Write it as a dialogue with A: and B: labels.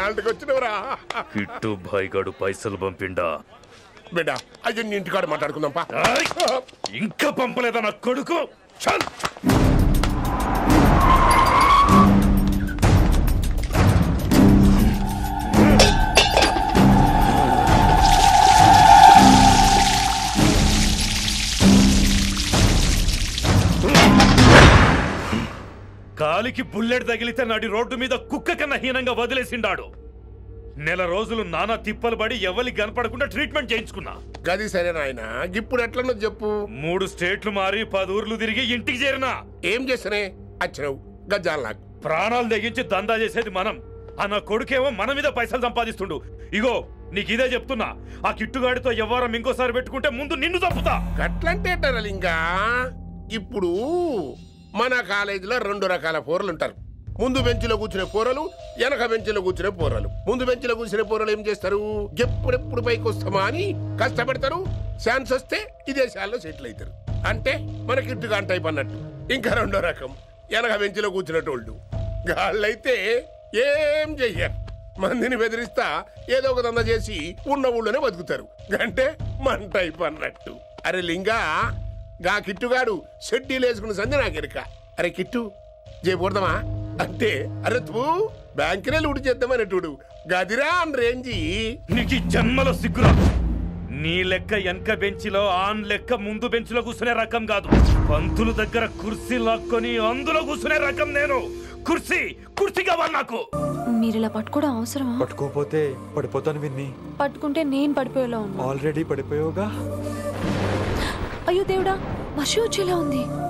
A: ఎన్నాళ్ళకి వచ్చినవరా?
B: కిట్టు భాయ్ గడు పైసలు పంపిండా?
A: బిడ్డ అయ్యో ఇంటికాడ మాట్లాడుకుందాంపా.
B: ఇంకా పంపలేదా నా కొడుకు? చల్ కాలికి బుల్లెట్ తగిలితే నాటి రోడ్డు మీద కుక్క కన్నా హీనంగా వదిలేసిండాడు. నెల రోజులు నానా తిప్పలు పడి ఎవరికి కనపడకుండా ట్రీట్మెంట్ చేయించుకున్నా.
A: గది సరే నాయన, ఇప్పుడు ఎట్లనో చెప్పు.
B: 3 స్టేట్లు మారి 10 ఊర్లు తిరిగి ఇంటికి చేరినా.
A: ఏం చేస్తానే వచ్చినావు గజ్జాలు నాకు.
B: ప్రాణాలు తెగించి దందా చేసేది మనం. ఆ నా కొడుకేమో మన మీద పైసలు సంపాదిస్తుండు. ఇగో నీకు ఇదే చెప్తున్నా, ఆ కిట్టుగాడితో ఎవరం ఇంకోసారి పెట్టుకుంటే ముందు నిన్ను చంపుతా.
A: గట్లంటే ఇంకా ఇప్పుడు మన కాలేజీలో 2 రకాల పోరలు ఉంటారు. ముందు బెంచ్లో కూర్చునే పోరలు, వెనక బెంచ్లో కూర్చునే పోరలు. ముందు బెంచ్లో కూర్చునే పోరలు ఏం చేస్తారు? ఎప్పుడెప్పుడు పైకి వస్తామా అని కష్టపడతారు. ఛాన్స్ వస్తే విదేశాల్లో సెటిల్ అవుతారు. అంటే మనకి ఇట్టుగా టైప్ అన్నట్టు. ఇంకా 2వ రకం వెనక బెంచ్లో కూర్చునేటోళ్ళు. వాళ్ళైతే ఏం చెయ్యరు, మందిని బెదిరిస్తా ఏదో ఒక దంద చేసి ఉన్న ఊళ్ళోనే బతుకుతారు. అంటే మన టైప్ అన్నట్టు. అరే లింగా, గా కిట్టుగాడు షెడ్డీలు వేసుకున్న సంది నాకెరక. అరే కిట్టు చేయకూడదామా అంటే, అరే తూ బ్యాంకునే లూటి చేద్దామనేటుడు గదిరా అని రేంజి.
B: నీకు జన్మలో సిగ్గురా. నీ లెక్క వెనక బెంచిలో ఆన్ లెక్క ముందు బెంచ్లో కూర్చునే రకం కాదు. పంతుల దగ్గర కుర్సీ లాక్కొని అందులో కూర్చునే రకం నేను. కుర్సీ కావాలి నాకు.
C: మీరిలా పట్టుకోవడం అవసరమా?
D: పట్టుకోపోతే పడిపోతాను విన్ని.
C: పట్టుకుంటే నేను పడిపోయేలా ఉన్నా.
D: ఆల్రెడీ పడిపోయావుగా.
C: అయ్యో దేవుడా, వర్షం వచ్చేలా ఉంది.